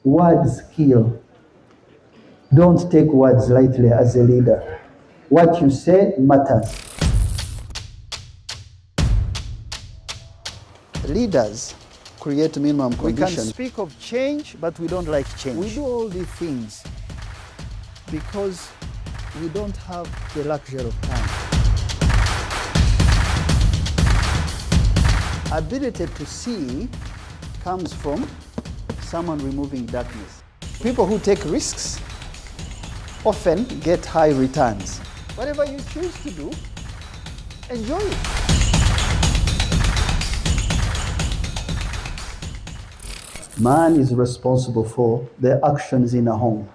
Words kill. Don't take words lightly as a leader. What you say matters. Leaders create minimum conditions. We can speak of change, but we don't like change. We do all these things because we don't have the luxury of time. Ability to see comes from someone removing darkness. People who take risks often get high returns. Whatever you choose to do, enjoy it. Man is responsible for the actions in a home.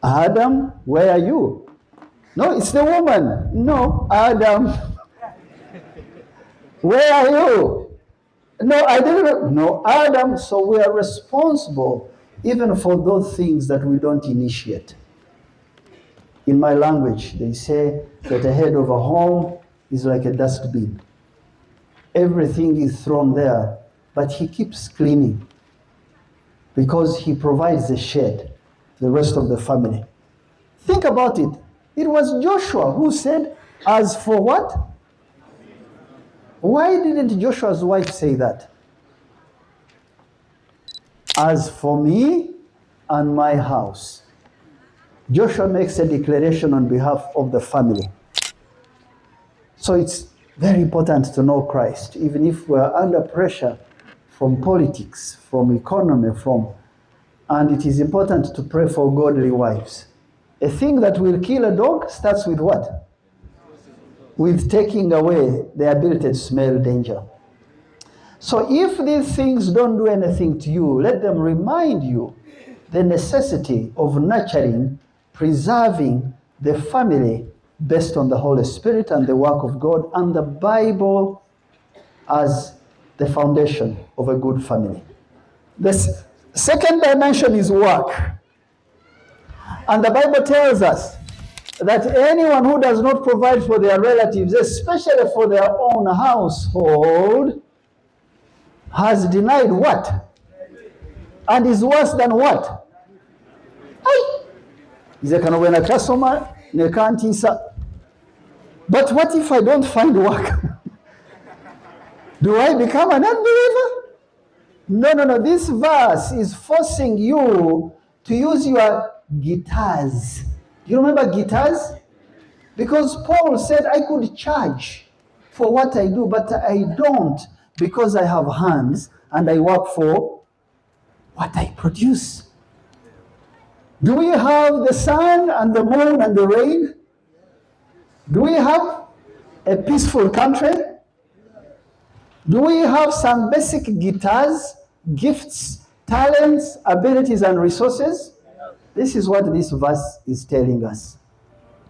Adam, where are you? No, it's the woman. No, Adam, where are you? No, I didn't. No, Adam. So we are responsible even for those things that we don't initiate. In my language, they say that the head of a home is like a dustbin. Everything is thrown there, but he keeps cleaning because he provides the shed, the rest of the family. Think about it. It was Joshua who said, as for what? Why didn't Joshua's wife say that? As for me and my house. Joshua makes a declaration on behalf of the family. So it's very important to know Christ, even if we're under pressure from politics, from economy, and it is important to pray for godly wives. A thing that will kill a dog starts with what? With taking away the ability to smell danger. So if these things don't do anything to you, let them remind you the necessity of nurturing, preserving the family based on the Holy Spirit and the work of God and the Bible as the foundation of a good family. The second dimension is work. And the Bible tells us that anyone who does not provide for their relatives, especially for their own household, has denied what? And is worse than what? But what if I don't find work? Do I become an unbeliever? No. This verse is forcing you to use your guitars. Do you remember guitars? Because Paul said, I could charge for what I do, but I don't because I have hands and I work for what I produce. Do we have the sun and the moon and the rain? Do we have a peaceful country? Do we have some basic guitars, gifts, talents, abilities, and resources? This is what this verse is telling us.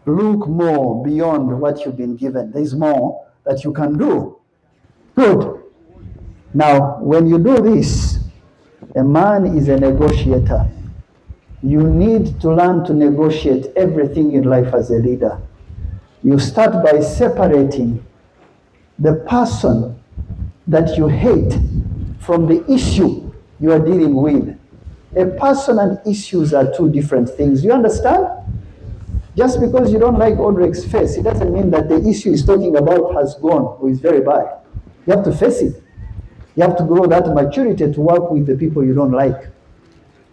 Look more beyond what you've been given. There's more that you can do. Good. Now, when you do this, a man is a negotiator. You need to learn to negotiate everything in life as a leader. You start by separating the person that you hate from the issue you are dealing with. A person and issues are two different things. You understand? Just because you don't like Odrek's face, it doesn't mean that the issue he's talking about has gone or is very bad. You have to face it. You have to grow that maturity to work with the people you don't like,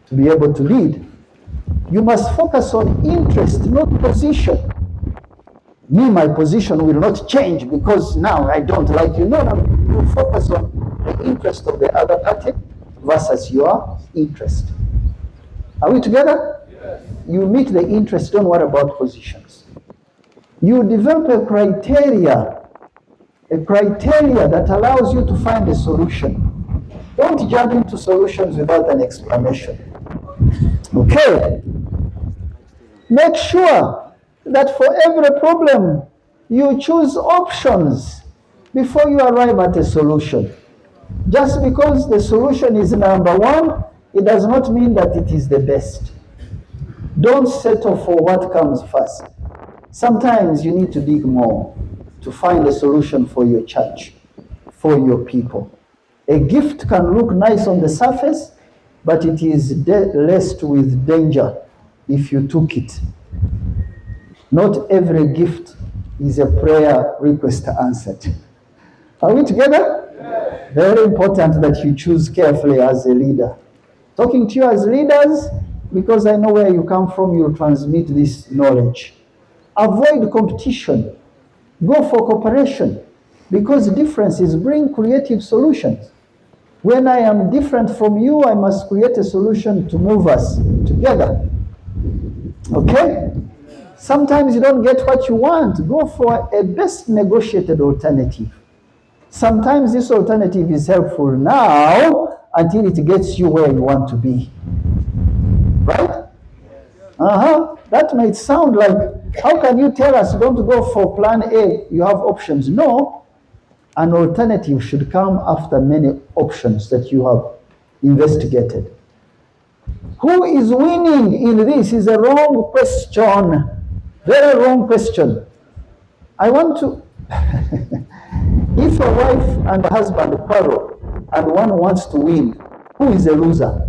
to be able to lead. You must focus on interest, not position. Me, my position will not change because now I don't like you. No. You focus on the interest of the other party versus your interest. Are we together? Yes. You meet the interest, don't worry about positions. You develop a criteria that allows you to find a solution. Don't jump into solutions without an explanation. Okay? Make sure that for every problem, you choose options before you arrive at a solution. Just because the solution is number one, it does not mean that it is the best. Don't settle for what comes first. Sometimes you need to dig more to find a solution for your church, for your people. A gift can look nice on the surface, but it is laced with danger if you took it. Not every gift is a prayer request answered. Are we together? Yes. Very important that you choose carefully as a leader. Talking to you as leaders, because I know where you come from, you'll transmit this knowledge. Avoid competition. Go for cooperation, because differences bring creative solutions. When I am different from you, I must create a solution to move us together. Okay? Sometimes you don't get what you want. Go for a best negotiated alternative. Sometimes this alternative is helpful now until it gets you where you want to be. Right? That might sound like, how can you tell us don't go for plan A? You have options. No. An alternative should come after many options that you have investigated. Who is winning in this is a wrong question. Very wrong question. I want to, if a wife and a husband quarrel and one wants to win, who is a loser?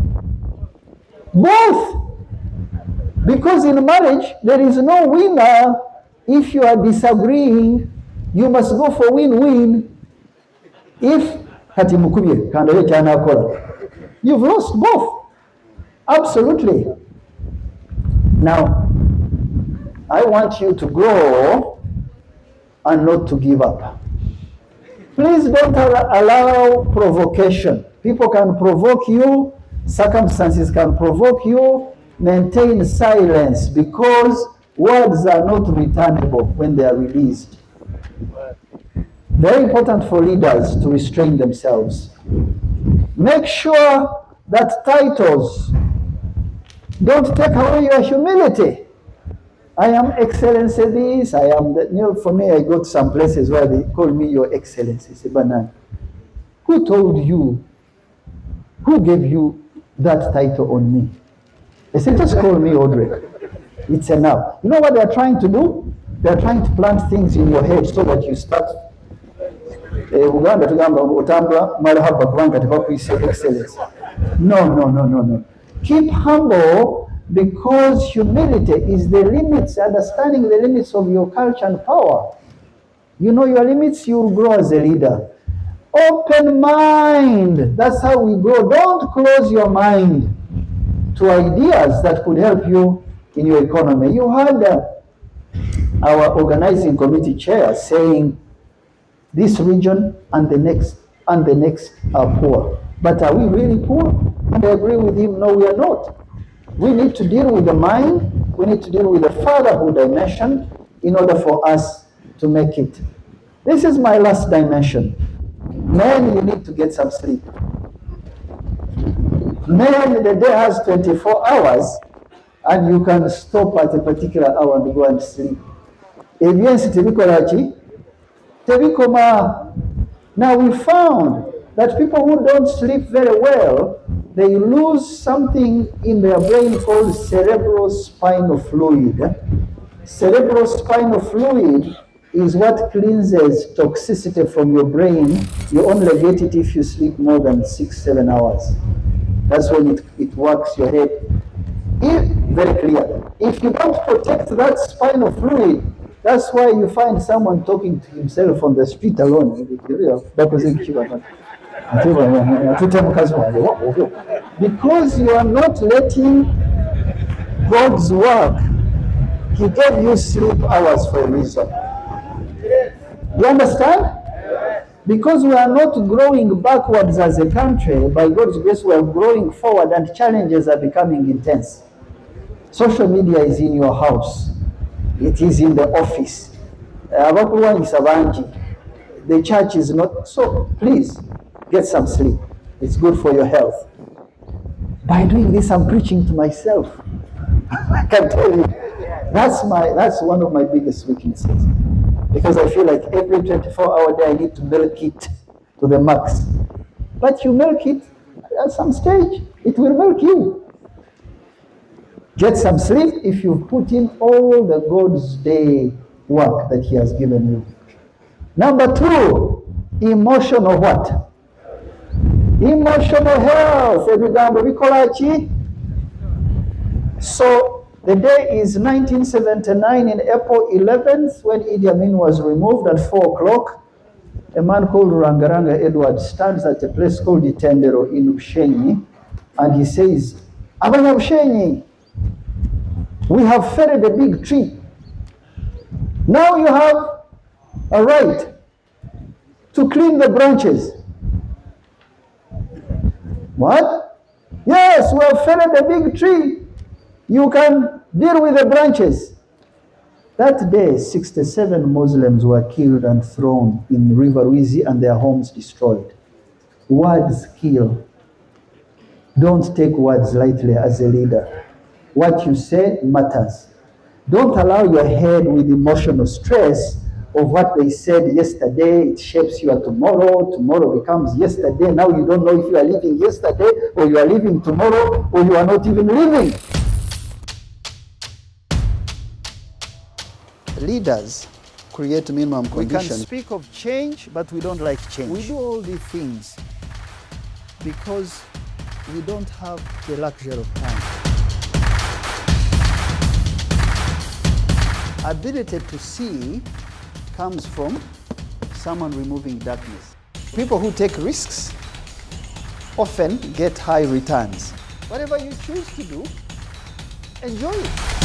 Both. Because in marriage, there is no winner. If you are disagreeing, you must go for win-win. If you've lost both. Absolutely. Now, I want you to grow and not to give up. Please don't allow provocation. People can provoke you, circumstances can provoke you. Maintain silence, because words are not returnable when they are released. Very important for leaders to restrain themselves. Make sure that titles don't take away your humility. I am Excellency this, I am that. You know, for me, I go to some places where they call me Your Excellency. Say, Banan, who told you? Who gave you that title on me? They say, just call me Odrek. It's enough. You know what they're trying to do? They're trying to plant things in your head so that you start. No. Keep humble, because humility is the limits, understanding the limits of your culture and power. You know your limits, you'll grow as a leader. Open mind. That's how we grow. Don't close your mind to ideas that could help you in your economy. You heard our organizing committee chair saying this region and the next are poor. But are we really poor? And I agree with him, no, we are not. We need to deal with the mind, we need to deal with the fatherhood dimension in order for us to make it. This is my last dimension. Men, you need to get some sleep. Men, the day has 24 hours, and you can stop at a particular hour and go and sleep. Now we found that people who don't sleep very well, they lose something in their brain called cerebrospinal fluid. Cerebrospinal fluid is what cleanses toxicity from your brain. You only get it if you sleep more than 6-7 hours. That's when it works your head. Very clear. If you don't protect that spinal fluid, that's why you find someone talking to himself on the street alone. Because you are not letting God's work. He gave you sleep hours for a reason. You understand? Because we are not growing backwards as a country, by God's grace we are growing forward, and challenges are becoming intense. Social media is in your house. It is in the office. The church is not. So please, get some sleep. It's good for your health. By doing this, I'm preaching to myself. I can tell you, that's one of my biggest weaknesses. Because I feel like every 24-hour day I need to milk it to the max. But you milk it, at some stage, it will milk you. Get some sleep if you've put in all the God's day work that He has given you. Number 2, emotional what? Emotional health. Ebigambo bikola ki? So the day is 1979 in April 11th when Idi Amin was removed at 4 o'clock. A man called Rangaranga Edward stands at a place called Itendero in Bushenyi, and he says, Abanya Bushenyi, we have felled a big tree. Now you have a right to clean the branches. What? Yes, we have felled a big tree. You can deal with the branches. That day, 67 Muslims were killed and thrown in River Rwizi and their homes destroyed. Words kill. Don't take words lightly as a leader. What you say matters. Don't allow your head with emotional stress of what they said yesterday. It shapes your tomorrow. Tomorrow becomes yesterday. Now you don't know if you are living yesterday or you are living tomorrow or you are not even living. Leaders create minimum conditions. We can speak of change, but we don't like change. We do all these things because we don't have the luxury of time. Ability to see comes from someone removing darkness. People who take risks often get high returns. Whatever you choose to do, enjoy it.